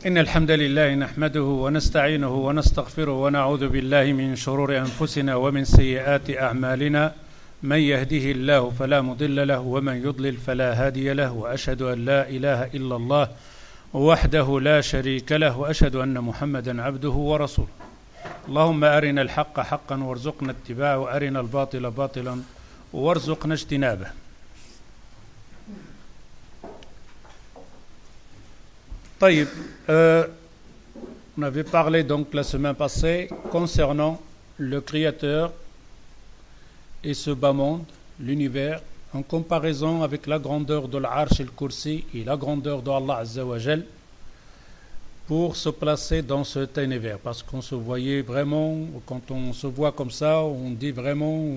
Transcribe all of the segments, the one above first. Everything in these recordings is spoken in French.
إن الحمد لله نحمده ونستعينه ونستغفره ونعوذ بالله من شرور أنفسنا ومن سيئات أعمالنا من يهده الله فلا مضل له ومن يضلل فلا هادي له وأشهد أن لا إله إلا الله وحده لا شريك له وأشهد أن محمدا عبده ورسوله اللهم أرنا الحق حقا وارزقنا اتباعه وأرنا الباطل باطلا وارزقنا اجتنابه. طيب, on avait parlé donc la semaine passée concernant le Créateur et ce bas monde, l'univers, en comparaison avec la grandeur de l'Arsh et le Kursi et la grandeur d'Allah Azza wa Jal pour se placer dans cet univers. Parce qu'on se voyait vraiment, quand on se voit comme ça, on dit vraiment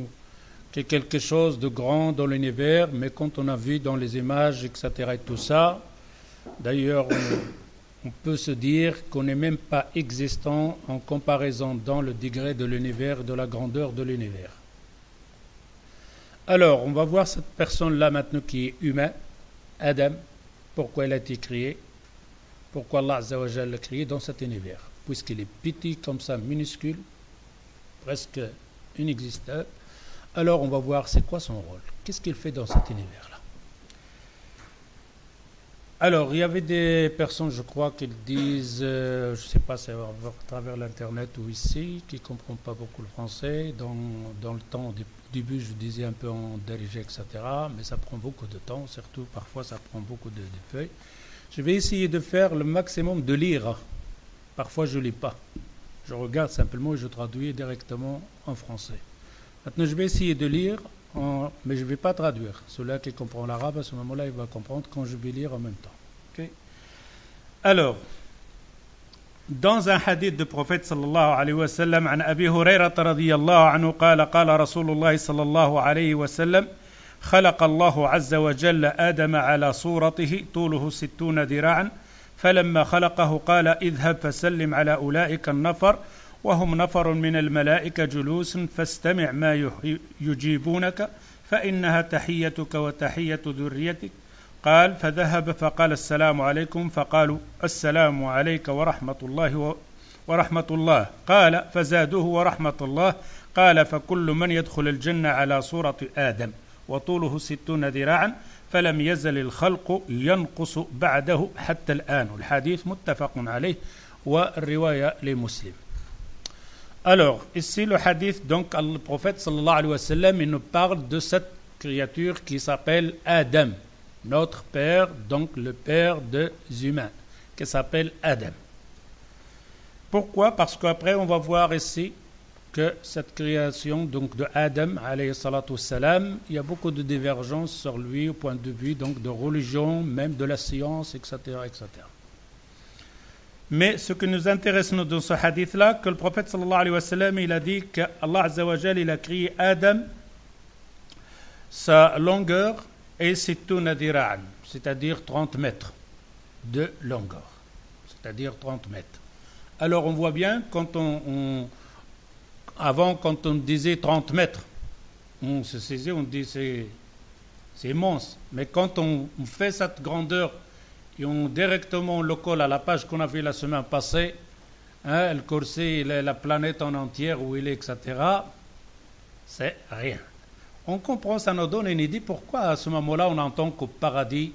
qu'il y a quelque chose de grand dans l'univers, mais quand on a vu dans les images, etc. et tout ça, d'ailleurs, on peut se dire qu'on n'est même pas existant en comparaison dans le degré de l'univers, de la grandeur de l'univers. Alors, on va voir cette personne-là maintenant qui est humain, Adam, pourquoi elle a été créée, pourquoi Allah Azza wa Jalla l'a créé dans cet univers, puisqu'il est petit comme ça, minuscule, presque inexistant. Alors, on va voir c'est quoi son rôle, qu'est-ce qu'il fait dans cet univers-là. Alors, il y avait des personnes, je crois, qui disent, je ne sais pas si c'est à travers l'Internet ou ici, qui ne comprennent pas beaucoup le français. Dans le temps, au début, je disais un peu en dirigé, etc. Mais ça prend beaucoup de temps, surtout parfois ça prend beaucoup de feuilles. Je vais essayer de faire le maximum de lire. Parfois, je ne lis pas. Je regarde simplement et je traduis directement en français. Maintenant, je vais essayer de lire, mais je ne vais pas traduire. Celui qui comprend l'arabe, à ce moment-là, il va comprendre quand je vais lire en même temps. Okay. Alors, dans un hadith du prophète sallallahu alayhi wa sallam, عن أبي هريرة رضي الله عنه قال قال رسول الله صلى الله عليه وسلم خلق الله عز وجل آدم على صورته طوله 60 ذراعا فلما خلقه قال اذهب فسلم على أولئك النفر وهم نفر من الملائكة جلوس فاستمع ما يجيبونك فإنها تحيتك وتحية ذريتك قال فذهب فقال السلام عليكم فقالوا السلام عليك ورحمة الله قال فزادوه ورحمة الله قال فكل من يدخل الجنة على صورة آدم وطوله 60 ذراعا فلم يزل الخلق ينقص بعده حتى الآن. الحديث متفق عليه والرواية لمسلم. Alors, ici le hadith, donc le prophète sallallahu alayhi wa sallam, il nous parle de cette créature qui s'appelle Adam, notre père, donc le père des humains, qui s'appelle Adam. Pourquoi? Parce qu'après on va voir ici que cette création donc de Adam alayhi salatu wassalam, il y a beaucoup de divergences sur lui au point de vue donc de religion, même de la science, etc., etc. Mais ce qui nous intéresse nous dans ce hadith-là, que le prophète sallallahu alayhi wa sallam, il a dit qu'Allah Azza wa Jal, il a créé Adam, sa longueur est 60 dhira'an, c'est-à-dire 30 mètres de longueur, c'est-à-dire 30 mètres. Alors on voit bien, avant quand on disait 30 mètres, on se saisit, on dit c'est immense, mais quand on fait cette grandeur, et on directement le colle à la page qu'on a vue la semaine passée, le Kursi, la planète en entière où il est, etc., c'est rien. On comprend, ça nous donne une idée pourquoi à ce moment-là on entend qu'au paradis,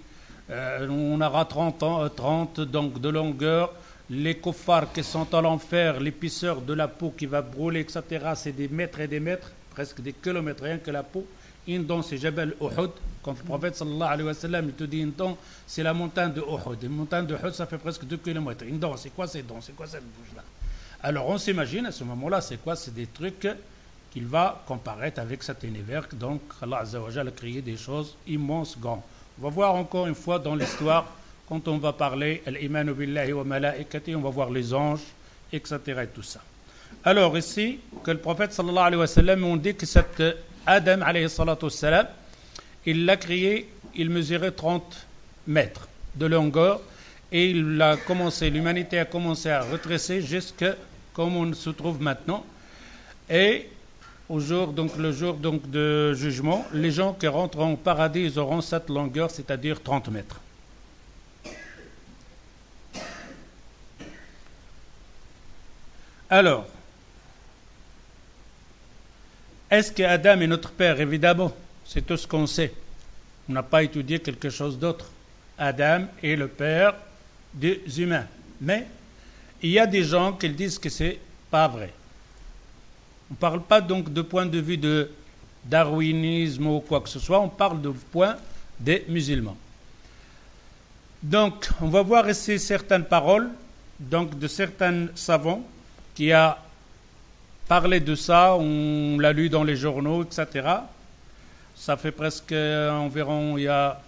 on aura 30 donc de longueur, les kuffars qui sont à l'enfer, l'épaisseur de la peau qui va brûler, etc., c'est des mètres et des mètres, presque des kilomètres, rien que la peau. Indon, c'est Jabal Uhud. Quand le prophète sallallahu alayhi wa sallam, il te dit Indon, c'est la montagne de Uhud. La montagne de Uhud, ça fait presque 2 km. Indon, c'est quoi ces dons? C'est quoi cette bouche-là? Alors on s'imagine à ce moment-là, c'est quoi? C'est des trucs qu'il va comparer avec cet univers. Donc Allah Azza wa Jalla a créé des choses immenses, grandes. On va voir encore une fois dans l'histoire, quand on va parler Al-Imanu billahi wa malaikati, on va voir les anges, etc. et tout ça. Alors ici, que le prophète sallallahu alayhi wa sallam, on dit que cette Adam alayhi salatu wassalam, il l'a créé, il mesurait 30 mètres de longueur et l'humanité a commencé à retresser jusqu'à comme on se trouve maintenant. Et le jour de jugement, les gens qui rentreront au paradis, ils auront cette longueur, c'est-à-dire 30 mètres. Alors, est-ce qu'Adam est notre père? Évidemment, c'est tout ce qu'on sait. On n'a pas étudié quelque chose d'autre. Adam est le père des humains. Mais il y a des gens qui disent que c'est pas vrai. On ne parle pas donc de point de vue de darwinisme ou quoi que ce soit, on parle de point des musulmans. Donc, on va voir ici certaines paroles donc de certains savants qui a parlé de ça, on l'a lu dans les journaux, etc. Ça fait presque environ il y a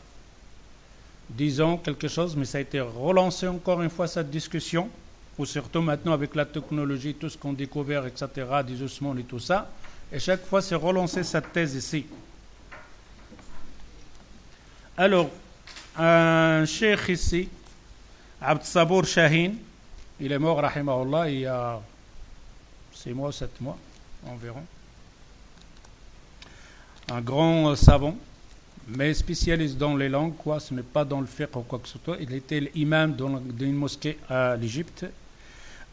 10 ans, quelque chose, mais ça a été relancé encore une fois cette discussion, ou surtout maintenant avec la technologie, tout ce qu'on a découvert, etc., des ossements et tout ça, et chaque fois c'est relancé cette thèse ici. Alors, un cheikh ici, Abd Sabour Shahin, il est mort, rahimahullah, il y a 6 mois, 7 mois environ. Un grand savant, mais spécialiste dans les langues, quoi, ce n'est pas dans le fiqh ou quoi que ce soit. Il était l'imam d'une mosquée à l'Égypte.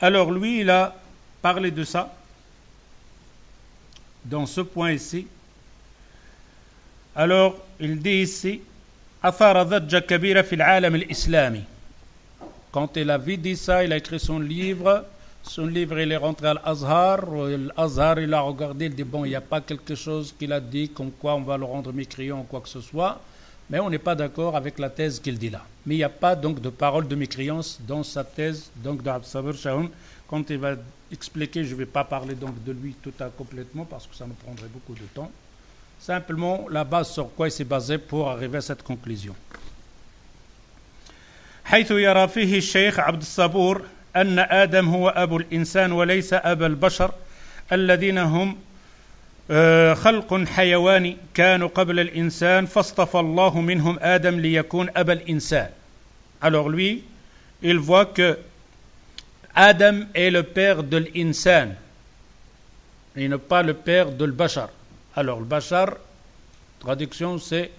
Alors lui, il a parlé de ça, dans ce point ici. Alors, il dit ici, أثار ضجة كبيرة في العالم الإسلامي. Quand il a dit ça, il a écrit son livre. Son livre, il est rentré à l'Azhar. L'Azhar, il a regardé, il dit, bon, il n'y a pas quelque chose qu'il a dit, comme quoi on va le rendre mécréant ou quoi que ce soit. Mais on n'est pas d'accord avec la thèse qu'il dit là. Mais il n'y a pas donc de parole de mécréance dans sa thèse, donc d'Abd Sabour Shahin. Quand il va expliquer, je ne vais pas parler donc de lui tout à complètement, parce que ça nous prendrait beaucoup de temps. Simplement, la base sur quoi il s'est basé pour arriver à cette conclusion. حيث يرى فيه الشيخ عبد الصبور أن آدم هو أبو الإنسان وليس أبا البشر الذين هم خلق حيواني كانوا قبل الإنسان فاصطفى الله منهم آدم ليكون أبا الإنسان. Alors lui, il voit que Adam est le père de l'insan et non pas le père de l'bashar. Alors le bashar, traduction c'est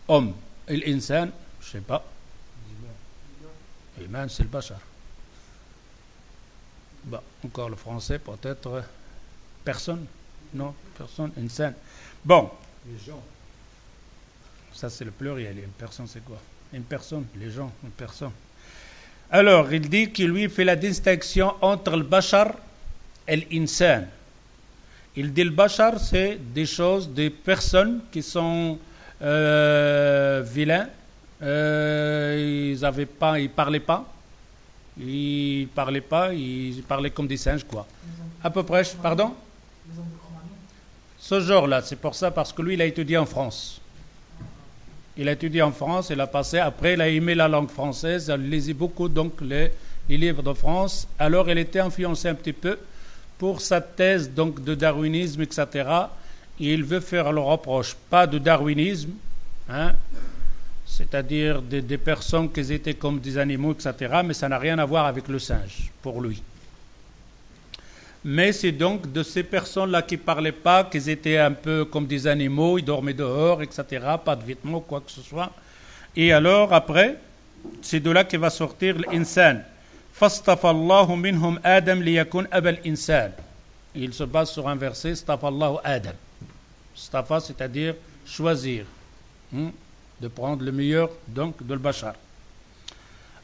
homme, et l'insan, je ne sais pas. Iman, c'est le bashar. Bon, encore le français, peut-être personne. Non, personne, insan. Bon. Les gens. Ça, c'est le pluriel. Une personne, c'est quoi? Une personne, les gens, une personne. Alors, il dit qu'il lui fait la distinction entre le bashar et l'insan. Il dit le bashar, c'est des choses, des personnes qui sont vilains. Ils parlaient pas. Ils parlaient comme des singes, quoi. À peu près, pardon? Ce genre-là, c'est pour ça, parce que lui, il a étudié en France. Il a étudié en France, il a passé, après, il a aimé la langue française, il lisait beaucoup, donc, les livres de France. Alors, il était influencé un petit peu pour sa thèse, donc, de darwinisme, etc. Et il veut faire le reproche, pas de darwinisme, hein, c'est-à-dire des personnes qui étaient comme des animaux, etc., mais ça n'a rien à voir avec le singe, pour lui. Mais c'est donc de ces personnes-là qui ne parlaient pas, qui étaient un peu comme des animaux, ils dormaient dehors, etc., pas de vêtements, quoi que ce soit. Et alors, après, c'est de là qu'il va sortir l'insan. فَاصْطَفَى اللَّهُ مِنْهُمْ آدَمْ لِيَكُنْ أَبَا الْإِنسَانِ. Il se base sur un verset, اصطفى الله آدم. Stafa, c'est-à-dire choisir. De prendre le meilleur donc de l'bashar.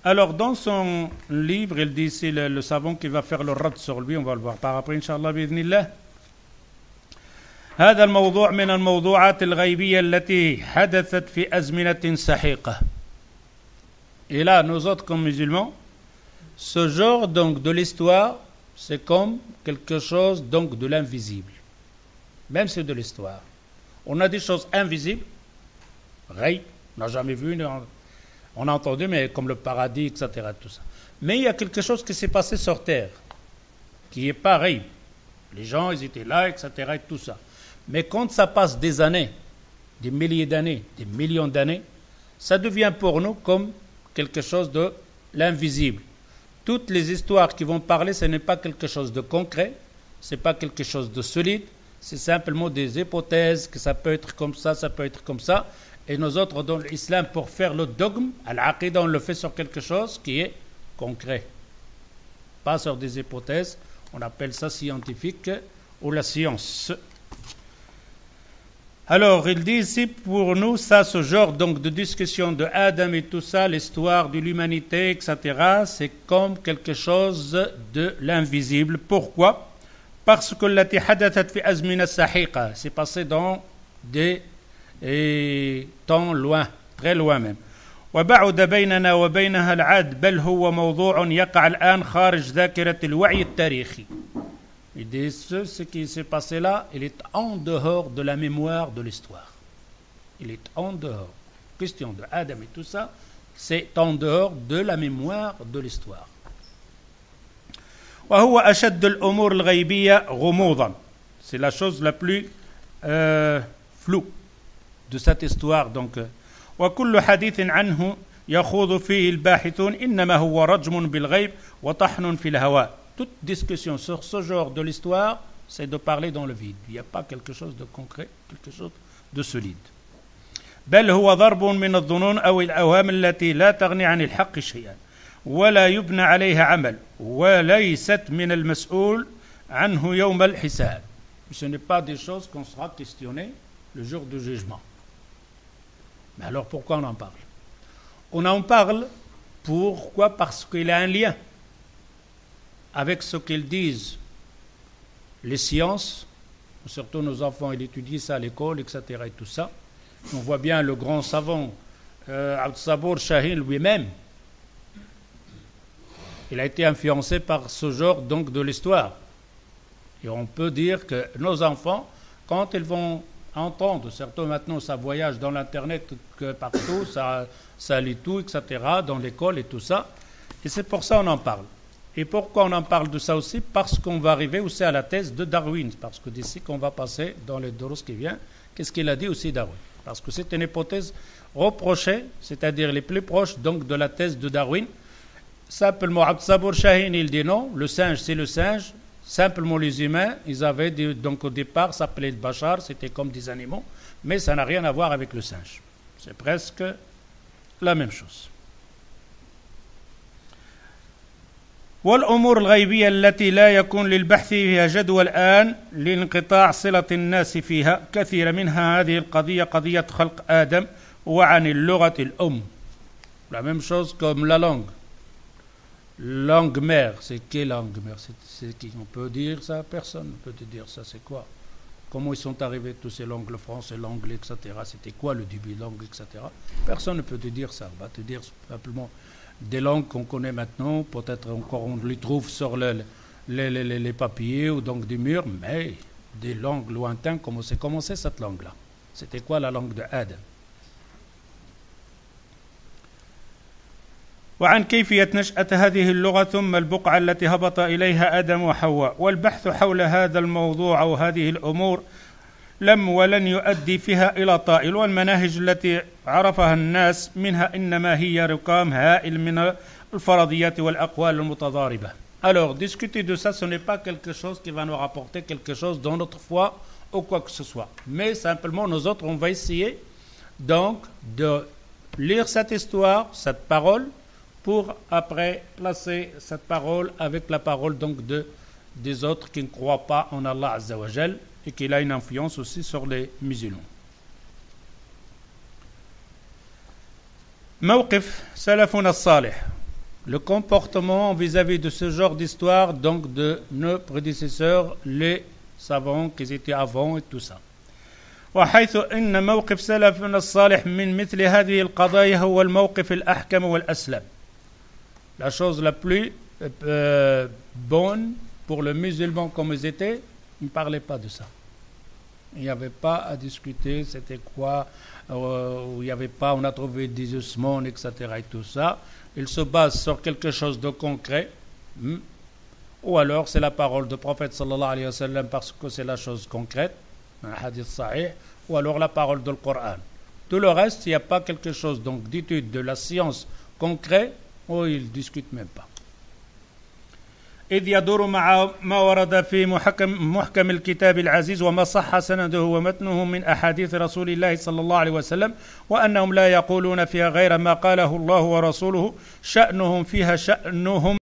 Alors dans son livre, il dit ici le savant qui va faire le rad sur lui, on va le voir par après inchallah باذن الله. هذا الموضوع من الموضوعات الغيبية التي حدثت في أزمنة سحيقة. Et là, nous autres comme musulmans, ce genre donc de l'histoire, c'est comme quelque chose donc de l'invisible. Même c'est de l'histoire. On a des choses invisibles. Ghaib, on n'a jamais vu, on a entendu, mais comme le paradis, etc. Tout ça. Mais il y a quelque chose qui s'est passé sur terre, qui est pareil. Les gens, ils étaient là, etc. Et tout ça. Mais quand ça passe des années, des milliers d'années, des millions d'années, ça devient pour nous comme quelque chose de l'invisible. Toutes les histoires qui vont parler, ce n'est pas quelque chose de concret, ce n'est pas quelque chose de solide, c'est simplement des hypothèses, que ça peut être comme ça peut être comme ça. Et nous autres, dans l'islam, pour faire le dogme, al-aqidah, on le fait sur quelque chose qui est concret. Pas sur des hypothèses On appelle ça scientifique ou la science. Alors, il dit ici, pour nous, ça, ce genre donc, de discussion de Adam et tout ça, l'histoire de l'humanité, etc., c'est comme quelque chose de l'invisible. Pourquoi? Parce que l'ati hadathat fi azmina sahiqa, c'est passé dans des temps loin, très loin même. وبعد بيننا وبينها العاد بل هو موضوع يقع الآن خارج ذاكرة الوعي التاريخي. Il dit ce qui s'est passé là, il est en dehors de la mémoire de l'histoire. Il est en dehors. Question de Adam et tout ça, c'est en dehors de la mémoire de l'histoire. وهو أشد الأمور الغيبية غموضا. C'est la chose la plus floue de cette histoire. Donc, وكل حديث عنه يخوض فيه الباحثون إنما هو رجم بالغيب وطحن في الهواء. Toute discussion sur ce genre de l'histoire, c'est de parler dans le vide. Il n'y a pas quelque chose de concret, quelque chose de solide. بل هو ضرب من الظنون أو الأوهام التي لا تغني عن الحق شيئا ولا يبنى عليها عمل وليست من المسؤول عنه يوم الحساب. Ce n'est pas des choses qu'on sera questionné le jour du jugement. Mais alors pourquoi on en parle? On en parle pourquoi? Parce qu'il y a un lien avec ce qu'ils disent les sciences, surtout nos enfants, ils étudient ça à l'école, etc. et tout ça. On voit bien le grand savant Abd Sabour Shahin lui-même. Il a été influencé par ce genre donc de l'histoire. Et on peut dire que nos enfants, quand ils vont entendre, surtout maintenant ça voyage dans l'internet que partout, ça lit tout, etc., dans l'école et tout ça, et c'est pour ça qu'on en parle. Et pourquoi on en parle de ça aussi? Parce qu'on va arriver aussi à la thèse de Darwin, parce que d'ici qu'on va passer dans les doros qui vient, qu'est-ce qu'il a dit aussi Darwin? Parce que c'est une hypothèse reprochée, c'est-à-dire les plus proches donc de la thèse de Darwin. Simplement, Abd Sabour Shahin, il dit non, le singe c'est le singe. Simplement les humains, ils avaient donc au départ s'appelait le bachar, c'était comme des animaux, mais ça n'a rien à voir avec le singe. C'est presque la même chose. والأمور الغيبية التي لا يكون للبحث فيها جدوى الآن لانقطاع صلة الناس فيها كثير منها هذه القضية قضية خلق آدم وعن اللغة الأم. La même chose comme la langue. Langue mère, c'est quelle langue mère? C'est qui? On peut dire ça? Personne ne peut te dire ça. C'est quoi? Comment ils sont arrivés tous ces langues, le français, l'anglais, etc. C'était quoi le début de langue, etc. Personne ne peut te dire ça. On va te dire simplement des langues qu'on connaît maintenant. Peut-être encore on les trouve sur les papiers ou donc des murs, mais des langues lointaines. Comment c'est commencé cette langue-là? C'était quoi la langue de Adam? وعن كيفية نشأة هذه اللغة ثم البقعة التي هبط إليها آدم وحواء والبحث حول هذا الموضوع أو هذه الأمور لم ولن يؤدي فيها إلى طائل والمناهج التي عرفها الناس منها إنما هي رقام هائل من الفرضيات والأقوال المتضاربة. Alors, discuter de ça, ce n'est pas quelque chose qui va nous rapporter quelque chose dans notre foi ou quoi que ce soit. Mais simplement, nous autres, on va essayer donc de lire cette histoire, cette parole, pour après placer cette parole avec la parole donc des autres qui ne croient pas en Allah Azza wa Jal et qu'il a une influence aussi sur les musulmans. موقف سلفنا الصالح, le comportement vis-à-vis de ce genre d'histoire donc de nos prédécesseurs, les savants qui étaient avant et tout ça. وحيث إن موقف سلفنا الصالح من مثل هذه القضايا هو الموقف الأحكم والأسلم. La chose la plus bonne pour le musulman comme ils étaient, ils ne parlaient pas de ça. Il n'y avait pas à discuter, c'était quoi, il n'y avait pas, on a trouvé des ossements, etc. et tout ça. Ils se basent sur quelque chose de concret, ou alors c'est la parole du prophète sallallahu alayhi wa sallam parce que c'est la chose concrète, un hadith sahih, ou alors la parole du Coran. Tout le reste, il n'y a pas quelque chose donc d'étude de la science concrète, où ils ne discutent même pas. إذ يدور مع ما ورد في محكم الكتاب العزيز وما صح سنده ومتنه من أحاديث رسول الله صلى الله عليه وسلم وأنهم لا يقولون فيها غير ما قاله الله ورسوله شأنهم فيها شأنهم